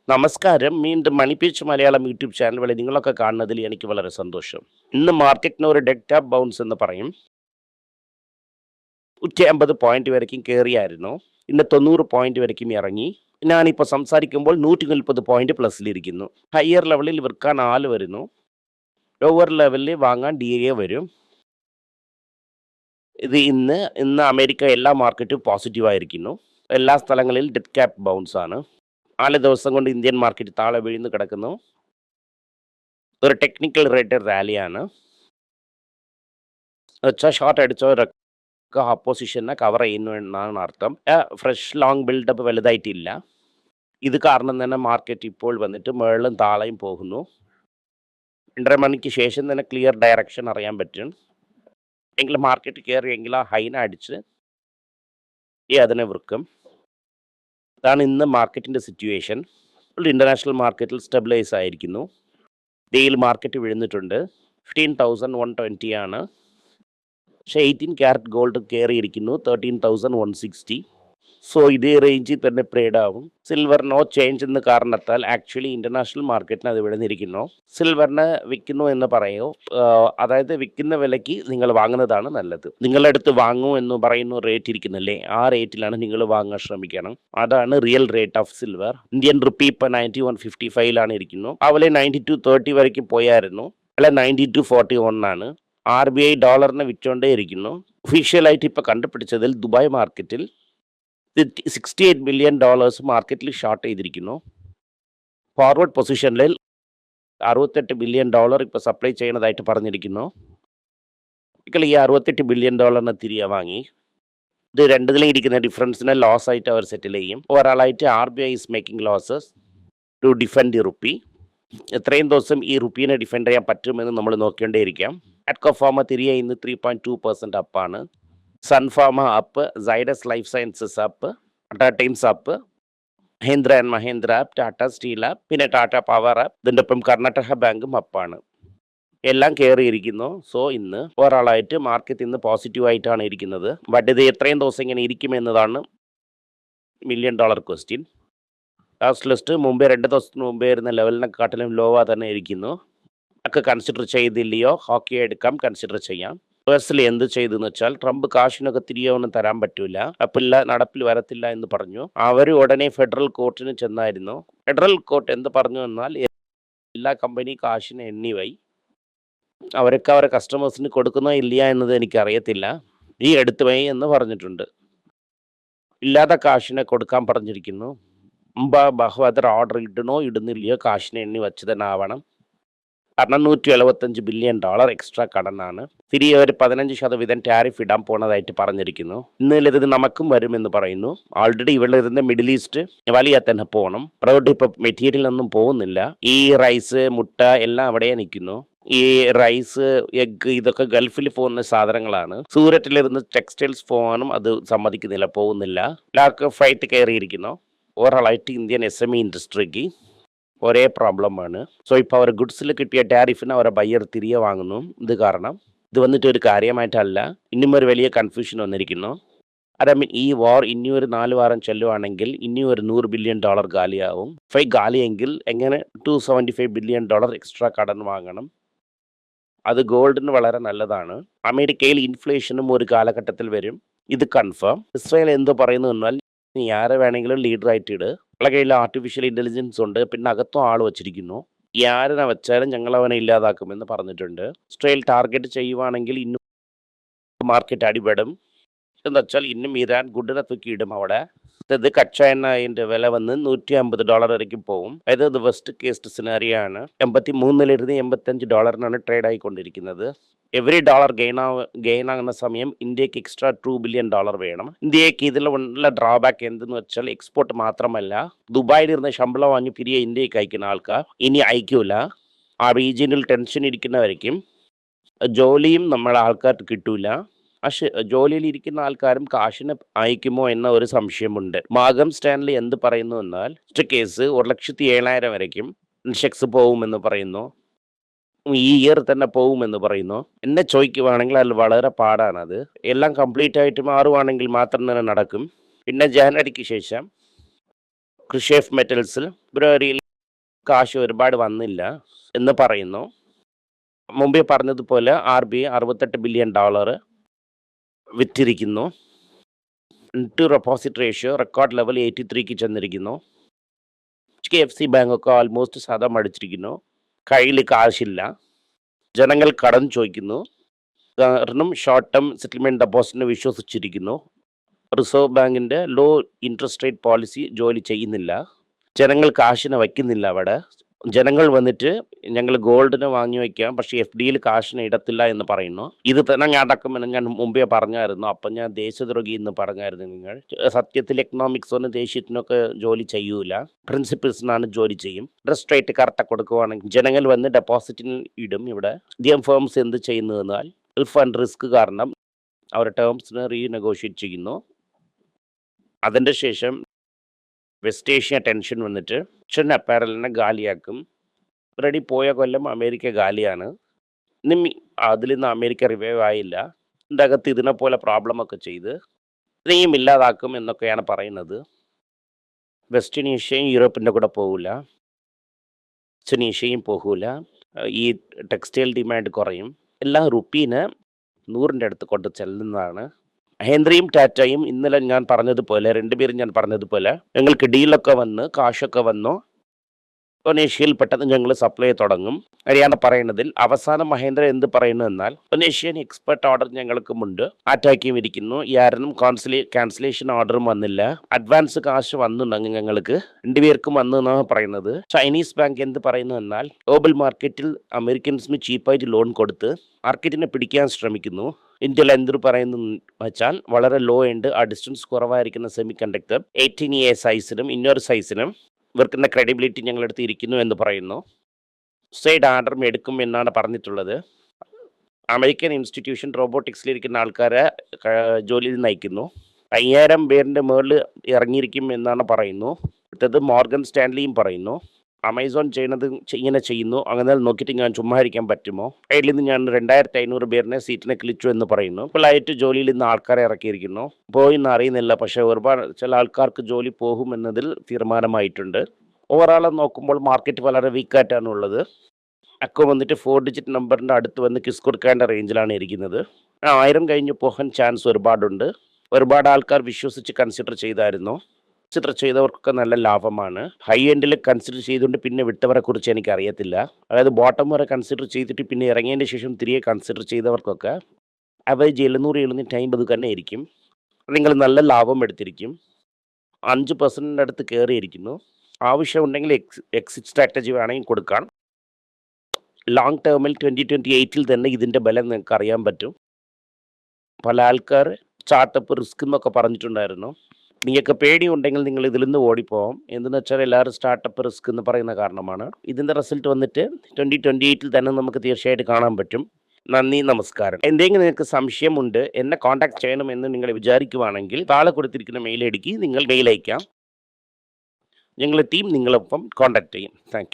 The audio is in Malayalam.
നമസ്കാരം. വീണ്ടും മണി പിച്ച് മലയാളം യൂട്യൂബ് ചാനൽ വഴി നിങ്ങളൊക്കെ കാണുന്നതിൽ എനിക്ക് വളരെ സന്തോഷം. ഇന്ന് മാർക്കറ്റിന് ഒരു ഡെഡ് ടാപ്പ് ബൗൺസ് എന്ന് പറയും. 150 പോയിന്റ് വരയ്ക്കും കയറിയായിരുന്നു. ഇന്ന് 90 പോയിന്റ് വരയ്ക്കും ഇറങ്ങി. ഞാനിപ്പോൾ സംസാരിക്കുമ്പോൾ 140 പോയിന്റ് പ്ലസിലിരിക്കുന്നു. ഹയർ ലെവലിൽ വിൽക്കാൻ ആൾ വരുന്നു. ലോവർ ലെവലിൽ വാങ്ങാൻ DA വരും. ഇത് ഇന്ന് അമേരിക്ക എല്ലാ മാർക്കറ്റും പോസിറ്റീവായിരിക്കുന്നു. എല്ലാ സ്ഥലങ്ങളിലും ഡെഡ് ക്യാപ്പ് ബൗൺസ് ആണ്. 4 ദിവസം കൊണ്ട് ഇന്ത്യൻ മാർക്കറ്റ് താഴെ വീഴുന്നു കിടക്കുന്നു. ഒരു ടെക്നിക്കൽ റേറ്റ് റാലിയാണ്. ഷോർട്ട് അടിച്ചവരൊക്കെ അപ്പോസിഷനെ കവർ ചെയ്യുന്നു എന്നാണ് അർത്ഥം. ഫ്രഷ് ലോങ് ബിൽഡപ്പ് വലുതായിട്ടില്ല. ഇത് കാരണം തന്നെ മാർക്കറ്റ് ഇപ്പോൾ വന്നിട്ട് മുകളിലും താഴെയും പോകുന്നു. 2:30 മണിക്ക് ശേഷം തന്നെ ക്ലിയർ ഡയറക്ഷൻ അറിയാൻ പറ്റും. എങ്കിലും മാർക്കറ്റ് കയറിയെങ്കിൽ ആ ഹൈന അടിച്ച് അതിനെ വിൽക്കും. ഇതാണ് ഇന്ന് മാർക്കറ്റിൻ്റെ സിറ്റുവേഷൻ. ഇൻ്റർനാഷണൽ മാർക്കറ്റിൽ സ്റ്റെബിലൈസ് ആയിരിക്കുന്നു. ഡെയിലി മാർക്കറ്റ് വീഴുന്നിട്ടുണ്ട്. 15,120 ആണ്. പക്ഷേ 18 ക്യാരറ്റ് ഗോൾഡ് കയറിയിരിക്കുന്നു 13,160. സോ ഇതേ റേഞ്ചിൽ തന്നെ ട്രേഡ് ആവും. സിൽവർ നോ ചേഞ്ച് എന്ന കാരണത്താൽ ആക്ച്വലി ഇൻ്റർനാഷണൽ മാർക്കറ്റിന് അത് വിഴുന്നിരിക്കുന്നു. സിൽവറിന് വിൽക്കുന്നു എന്ന് പറയൂ. അതായത് വിൽക്കുന്ന വിലയ്ക്ക് നിങ്ങൾ വാങ്ങുന്നതാണ് നല്ലത്. നിങ്ങളുടെ അടുത്ത് വാങ്ങൂ എന്ന് പറയുന്ന റേറ്റ് ഇരിക്കുന്നില്ലേ, ആ റേറ്റിലാണ് നിങ്ങൾ വാങ്ങാൻ ശ്രമിക്കണം. അതാണ് real rate of silver. Indian rupee ഇപ്പോൾ 91.55 ഇരിക്കുന്നു. അവലെ 92.30 വരയ്ക്കും പോയായിരുന്നു. അല്ല 92.41 ആണ്. RBI ഡോളറിനെ വിറ്റുകൊണ്ടേ ഇരിക്കുന്നു. ഒഫീഷ്യലായിട്ട് ഇപ്പോൾ കണ്ടുപിടിച്ചതിൽ ദുബായ് മാർക്കറ്റിൽ $68 ബില്യൺ മാർക്കറ്റിൽ ഷോർട്ട് ചെയ്തിരിക്കുന്നു. ഫോർവേഡ് പൊസിഷനിൽ $68 ബില്യൺ ഇപ്പോൾ സപ്ലൈ ചെയ്യുന്നതായിട്ട് പറഞ്ഞിരിക്കുന്നു. ഈ $68 ബില്യൺ തിരികെ വാങ്ങി. ഇത് രണ്ടിലും ഇരിക്കുന്ന ഡിഫറൻസിനെ ലോസ് ആയിട്ട് അവർ സെറ്റിൽ ചെയ്യും. ഒരാളായിട്ട് RBI is making losses to defend the rupee. എത്രയും ദിവസം ഈ റുപ്പീനെ ഡിഫെൻഡ് ചെയ്യാൻ പറ്റുമെന്ന് നമ്മൾ നോക്കിക്കൊണ്ടേയിരിക്കാം. അറ്റ്കോ ഫാർമ തിരികെ ഇന്ന് 3.2% അപ്പാണ്. Sun Pharma up, Zydus Life Sciences up, Tata Times up, Mahindra and Mahindra up, Tata Steel up, പിന്നെ ടാറ്റ പവർ ആപ്പ്, ഇതിൻ്റെ ഒപ്പം കർണാടക ബാങ്കും അപ്പാണ്. എല്ലാം കയറിയിരിക്കുന്നു. സോ ഇന്ന് ഒരാളായിട്ട് മാർക്കറ്റ് ഇന്ന് പോസിറ്റീവായിട്ടാണ് ഇരിക്കുന്നത്. ബട്ട് ഇത് എത്രയും ദിവസം ഇങ്ങനെ ഇരിക്കുമെന്നതാണ് $1 മില്യൺ ക്വസ്റ്റ്യൻ. ലാസ്റ്റ് ലിസ്റ്റ് മുമ്പേ 2 ദിവസത്തിന് മുമ്പേ ഇരുന്ന ലെവലിനെക്കാട്ടിലും ലോവാ തന്നെ ഇരിക്കുന്നു. ഒക്കെ കൺസിഡർ ചെയ്തില്ലയോ ഹോക്കി എടുക്കാം, കൺസിഡർ ചെയ്യാം. പേഴ്സണലി എന്ത് ചെയ്തെന്ന് വെച്ചാൽ ട്രംപ് കാശിനൊക്കെ തിരികെ ഒന്നും തരാൻ പറ്റൂല, അപ്പില്ല, നടപ്പിൽ വരത്തില്ല എന്ന് പറഞ്ഞു. അവർ ഉടനെ ഫെഡറൽ കോർട്ടിന് ചെന്നായിരുന്നു. ഫെഡറൽ കോർട്ട് എന്ത് പറഞ്ഞു എന്നാൽ എല്ലാ കമ്പനി കാശിന് എണ്ണിവൈ, അവരൊക്കെ അവരെ കസ്റ്റമേഴ്സിന് കൊടുക്കുന്നോ ഇല്ല എന്നത് എനിക്കറിയത്തില്ല, ഈ എടുത്തു വൈ എന്ന് പറഞ്ഞിട്ടുണ്ട്. ഇല്ലാത്ത കാശിനെ കൊടുക്കാൻ പറഞ്ഞിരിക്കുന്നു. ബഹുദർ ഓർഡർ ഇടണോ ഇടുന്നില്ലയോ കാശിനെ എണ്ണി വെച്ച് തന്നെ ആവണം. കാരണം $175 ബില്യൺ എക്സ്ട്രാ കടനാണ്. തിരികെ ഒരു 15% ടാരിഫ് ഇടാൻ പോണതായിട്ട് പറഞ്ഞിരിക്കുന്നു. ഇന്നലെ ഇത് നമുക്കും വരുമെന്ന് പറയുന്നു. ഓൾറെഡി ഇവിടെ ഇരുന്ന് മിഡിൽ ഈസ്റ്റ് വലിയ തന്നെ പോകണം. അതുകൊണ്ട് ഇപ്പം മെറ്റീരിയൽ ഒന്നും പോകുന്നില്ല. ഈ റൈസ്, മുട്ട എല്ലാം അവിടെ നിൽക്കുന്നു. ഈ റൈസ്, എഗ് ഇതൊക്കെ ഗൾഫിൽ പോകുന്ന സാധനങ്ങളാണ്. സൂരറ്റിലിരുന്ന് ടെക്സ്റ്റൈൽസ് പോകാനും അത് സമ്മതിക്കുന്നില്ല, പോകുന്നില്ല. എല്ലാവർക്കും ഫ്ലൈറ്റ് കയറിയിരിക്കുന്നു. ഓവറോളായിട്ട് ഇന്ത്യൻ SME ഇൻഡസ്ട്രിക്ക് ഒരേ പ്രോബ്ലമാണ്. സോ ഇപ്പോൾ അവർ ഗുഡ്സിൽ കിട്ടിയ ടാരിഫിന് അവരെ ബയ്യർ തിരികെ വാങ്ങുന്നു. ഇത് കാരണം ഇത് വന്നിട്ട് ഒരു കാര്യമായിട്ടല്ല, ഇനിയും ഒരു വലിയ കൺഫ്യൂഷൻ വന്നിരിക്കുന്നു. ഈ വാർ ഇനി ഒരു 4 വാരം ചെല്ലുവാണെങ്കിൽ ഇനി ഒരു $100 ബില്യൺ ഗാലിയാവും. ഗാലിയെങ്കിൽ എങ്ങനെ $275 ബില്യൺ എക്സ്ട്രാ കടൻ വാങ്ങണം. അത് ഗോൾഡിന് വളരെ നല്ലതാണ്. അമേരിക്കയിൽ ഇൻഫ്ലേഷനും ഒരു കാലഘട്ടത്തിൽ വരും, ഇത് കൺഫേം. ഇസ്രായേൽ എന്ത് പറയുന്നു എന്നാൽ നീ ആരെ വേണമെങ്കിലും ലീഡറായിട്ട് ഇട്, നമ്മളെ കയ്യിൽ ആർട്ടിഫിഷ്യൽ ഇൻ്റലിജൻസ് ഉണ്ട്, പിന്നെ അകത്തും ആൾ വച്ചിരിക്കുന്നു, ആരെ വെച്ചാലും ഞങ്ങൾ അവനെ ഇല്ലാതാക്കുമെന്ന് പറഞ്ഞിട്ടുണ്ട്. ഇസ്രായേൽ ടാർഗറ്റ് ചെയ്യുവാണെങ്കിൽ ഇന്നും മാർക്കറ്റ് അടിപെടും. എന്ന് വെച്ചാൽ ഇന്നും ഇറാൻ ഗുഡിനെ തൂക്കിയിടും അവിടെ. ഇത് കച്ച എണ്ണ വില വന്ന് $150 വരയ്ക്കും പോകും. അതായത് ഇത് വെസ്റ്റ് കേസ്റ്റ് സിനാരിയോ ആണ്. 83 $85 ട്രേഡ് ആയിക്കൊണ്ടിരിക്കുന്നത്. എവറി ഡോളർ ഗെയിൻ ആകുന്ന സമയം ഇന്ത്യക്ക് എക്സ്ട്രാ $2 ബില്യൺ വേണം. ഇന്ത്യക്ക് ഇതിലുള്ള ഡ്രോബാക്ക് എന്തെന്ന് വെച്ചാൽ എക്സ്പോർട്ട് മാത്രമല്ല, ദുബായിൽ ഇരുന്ന് ശമ്പളം വാങ്ങി തിരികെ ഇന്ത്യക്ക് അയക്കുന്ന ആൾക്കാർ ഇനി അയക്കൂല. ആ റീജിയനിൽ ടെൻഷൻ ഇരിക്കുന്നവരേക്കും ജോലിയും നമ്മളെ ആൾക്കാർക്ക് കിട്ടൂല. പക്ഷെ ജോലിയിലിരിക്കുന്ന ആൾക്കാരും കാശിന് അയക്കുമോ എന്ന ഒരു സംശയമുണ്ട്. മാഗം സ്റ്റാൻലി എന്ത് പറയുന്നു എന്നാൽ കേസ് 1,07,000 വരയ്ക്കും ഇൻഷെക്സ് പോകുമെന്ന് പറയുന്നു. ഈ ഇയർ തന്നെ പോകുമെന്ന് പറയുന്നു. എന്നെ ചോദിക്കുവാണെങ്കിൽ അത് വളരെ പാടാണത്. എല്ലാം കംപ്ലീറ്റ് ആയിട്ട് മാറുവാണെങ്കിൽ മാത്രം തന്നെ നടക്കും. പിന്നെ ജാനുവരിക്ക് ശേഷം ക്രിഷേഫ് മെറ്റൽസിൽ ഫെബ്രുവരിയിൽ കാശ് ഒരുപാട് വന്നില്ല എന്ന് പറയുന്നു. മുമ്പേ പറഞ്ഞതുപോലെ RBI $68 ബില്യൺ വിറ്റിരിക്കുന്നു. To deposit ratio record level 83ക്ക് ചെന്നിരിക്കുന്നു. HDFC ബാങ്കൊക്കെ ഓൾമോസ്റ്റ് ശതം അടിച്ചിരിക്കുന്നു. കയ്യിൽ കാശില്ല. ജനങ്ങൾ കടം ചോദിക്കുന്നു. കാരണം ഷോർട്ട് ടേം സെറ്റിൽമെൻറ്റ് ഡെപ്പോസിറ്റിനെ വിശ്വസിച്ചിരിക്കുന്നു. റിസർവ് ബാങ്കിൻ്റെ ലോ ഇൻട്രസ്റ്റ് റേറ്റ് പോളിസി ജോലി ചെയ്യുന്നില്ല. ജനങ്ങൾ കാശിനെ വയ്ക്കുന്നില്ല അവിടെ. ജനങ്ങൾ വന്നിട്ട് ഞങ്ങൾ ഗോൾഡിന് വാങ്ങി വയ്ക്കാം, പക്ഷേ FDയിൽ കാശിന് ഇടത്തില്ല എന്ന് പറയുന്നു. ഇത് തന്നെ നടക്കുമെന്ന് ഞാൻ മുമ്പേ പറഞ്ഞായിരുന്നു. അപ്പം ഞാൻ ദേശദ്രോഹി എന്ന് പറഞ്ഞായിരുന്നു. നിങ്ങൾ സത്യത്തിൽ എക്കണോമിക്സൊന്നും ദേശീയത്തിനൊക്കെ ജോലി ചെയ്യൂല, പ്രിൻസിപ്പിൾസിനാണ് ജോലി ചെയ്യും. ഇൻട്രസ്റ്റ് റേറ്റ് കറക്റ്റ് കൊടുക്കുവാണെങ്കിൽ ജനങ്ങൾ വന്ന് ഡെപ്പോസിറ്റിന് ഇടും. ഇവിടെ ഇന്ത്യൻ ഫേംസ് എന്ത് ചെയ്യുന്നതെന്നാൽ സെൽഫ് ആൻഡ് റിസ്ക് കാരണം അവരുടെ ടേംസിന് റീനെഗോഷിയേറ്റ് ചെയ്യുന്നു. അതിൻ്റെ ശേഷം വെസ്റ്റ് ഏഷ്യ ടെൻഷൻ വന്നിട്ട് ടെൻഷൻ അപ്പാരലിനെ ഗാലിയാക്കും. ഓൾറെഡി പോയ കൊല്ലം അമേരിക്ക ഗാലിയാണ്. അതിൽ നിന്ന് അമേരിക്ക റിവൈവ് ആയില്ല. ഇതിൻ്റെ അകത്ത് ഇതിനെപ്പോലെ പ്രോബ്ലമൊക്കെ ചെയ്ത് ഇനിയും ഇല്ലാതാക്കും എന്നൊക്കെയാണ് പറയുന്നത്. വെസ്റ്റേൺ ഏഷ്യയും യൂറോപ്പിൻ്റെ കൂടെ പോകില്ല, വെസ്റ്റേൺ ഏഷ്യയും പോകില്ല. ഈ ടെക്സ്റ്റൈൽ ഡിമാൻഡ് കുറയും. എല്ലാം റുപ്പീന് 100ൻ്റെ അടുത്ത് കൊണ്ട് ചെല്ലുന്നതാണ്. മഹേന്ദ്രയും ടാറ്റയും ഇന്നലെ ഞാൻ പറഞ്ഞതുപോലെ, രണ്ടുപേരും ഞാൻ പറഞ്ഞതുപോലെ ഞങ്ങൾക്ക് ഡീലൊക്കെ വന്ന് കാശൊക്കെ വന്നു ഇന്തോനേഷ്യയിൽ പെട്ടെന്ന് ഞങ്ങൾ സപ്ലൈ തുടങ്ങും അറിയാണ്ട് പറയുന്നതിൽ അവസാനം മഹേന്ദ്ര എന്ത് പറയുന്നു എന്നാൽ ഇന്തോനേഷ്യൻ എക്സ്പെർട്ട് ഓർഡർ ഞങ്ങൾക്കുമുണ്ട്, ആറ്റാക്കിയും ഇരിക്കുന്നു, യാരനും ക്യാൻസലേഷൻ ഓർഡറും വന്നില്ല, അഡ്വാൻസ് കാശ് വന്നുണ്ടെങ്കിൽ ഞങ്ങൾക്ക് രണ്ടുപേർക്കും വന്നു എന്നാണ് പറയുന്നത്. ചൈനീസ് ബാങ്ക് എന്ത് പറയുന്നു എന്നാൽ ഗ്ലോബൽ മാർക്കറ്റിൽ അമേരിക്കൻസിന് ചീപ്പായിട്ട് ലോൺ കൊടുത്ത് മാർക്കറ്റിനെ പിടിക്കാൻ ശ്രമിക്കുന്നു. ഇന്ത്യയിൽ എന്തൊരു പറയുന്നു വെച്ചാൽ വളരെ ലോ എൻഡ് ആ ഡിസ്റ്റൻസ് കുറവായിരിക്കുന്ന സെമി കണ്ടക്ടർ 18A സൈസിനും ഇന്നൊരു സൈസിനും ഇവർക്കുന്ന ക്രെഡിബിലിറ്റി ഞങ്ങളെടുത്ത് ഇരിക്കുന്നു എന്ന് പറയുന്നു. സൈഡ് ഓർഡറും എടുക്കും എന്നാണ് പറഞ്ഞിട്ടുള്ളത്. അമേരിക്കൻ ഇൻസ്റ്റിറ്റ്യൂഷൻ റോബോട്ടിക്സിലിരിക്കുന്ന ആൾക്കാരെ ജോലിയിൽ നയിക്കുന്നു. 5000 പേരിൻ്റെ മുകളിൽ ഇറങ്ങിയിരിക്കും എന്നാണ് പറയുന്നു. അടുത്തത് മോർഗൻ സ്റ്റാൻലിയും പറയുന്നു. അമേസോൺ ഇങ്ങനെ ചെയ്യുന്നു. അങ്ങനെ നോക്കിയിട്ട് ഞാൻ ചുമ്മാ ഇരിക്കാൻ പറ്റുമോ? അതിൽ നിന്ന് ഞാൻ 2500 പേരിനെ സീറ്റിനെ കിളിച്ചു എന്ന് പറയുന്നു. ഇപ്പോഴായിട്ട് ജോലിയിൽ നിന്ന് ആൾക്കാരെ ഇറക്കിയിരിക്കുന്നു. പോയിന്ന് അറിയുന്നില്ല, പക്ഷേ ഒരുപാട് ചില ആൾക്കാർക്ക് ജോലി പോകുമെന്നതിൽ തീരുമാനമായിട്ടുണ്ട്. ഓവറോൾ നോക്കുമ്പോൾ മാർക്കറ്റ് വളരെ വീക്കായിട്ടാണ് ഉള്ളത്. അക്കോ വന്നിട്ട് 4 ഡിജിറ്റ് നമ്പറിൻ്റെ അടുത്ത് വന്ന് കിസ് കൊടുക്കേണ്ട റേഞ്ചിലാണ് ഇരിക്കുന്നത്. 1000 കഴിഞ്ഞ് പോകാൻ ചാൻസ് ഒരുപാടുണ്ട്. ഒരുപാട് ആൾക്കാർ വിശ്വസിച്ച് കൺസിഡർ ചെയ്തവർക്ക് നല്ല ലാഭമാണ്. ഹൈ എൻഡിൽ കൺസിഡർ ചെയ്തുകൊണ്ട് പിന്നെ വിട്ടവരെ കുറിച്ച് എനിക്ക് അറിയത്തില്ല. അതായത് ബോട്ടം വരെ കൺസിഡർ ചെയ്തിട്ട് പിന്നെ ഇറങ്ങിയതിന് ശേഷം തിരികെ കൺസിഡർ ചെയ്തവർക്കൊക്കെ അവറേജ് 700-750 തന്നെ ആയിരിക്കും. നിങ്ങൾ നല്ല ലാഭം എടുത്തിരിക്കും. 5% അടുത്ത് കയറിയിരിക്കുന്നു. ആവശ്യമുണ്ടെങ്കിൽ എക്സിറ്റ് സ്ട്രാറ്റജി വേണമെങ്കിൽ കൊടുക്കാം. ലോങ് ടേമിൽ 2028 തന്നെ ഇതിൻ്റെ ബലം നിങ്ങൾക്ക് അറിയാൻ പറ്റും. പല ആൾക്കാർ സ്റ്റാർട്ടപ്പ് റിസ്ക് എന്നൊക്കെ പറഞ്ഞിട്ടുണ്ടായിരുന്നു. നിങ്ങൾക്ക് പേടിയുണ്ടെങ്കിൽ നിങ്ങൾ ഇതിൽ നിന്ന് ഓടിപ്പോവാം. എന്തെന്ന് വെച്ചാൽ എല്ലാവരും സ്റ്റാർട്ടപ്പ് റിസ്ക് എന്ന് പറയുന്ന കാരണമാണ്. ഇതിൻ്റെ റിസൾട്ട് വന്നിട്ട് 2028 തന്നെ നമുക്ക് തീർച്ചയായിട്ടും കാണാൻ പറ്റും. നന്ദി, നമസ്കാരം. എന്തെങ്കിലും നിങ്ങൾക്ക് സംശയമുണ്ട്, എന്നെ കോൺടാക്ട് ചെയ്യണമെന്ന് നിങ്ങൾ വിചാരിക്കുവാണെങ്കിൽ താഴെ കൊടുത്തിരിക്കുന്ന മെയിൽ ഐഡിക്ക് നിങ്ങൾ മെയിൽ അയക്കാം. ഞങ്ങളുടെ ടീം നിങ്ങളൊപ്പം കോൺടാക്ട് ചെയ്യും. Thank you.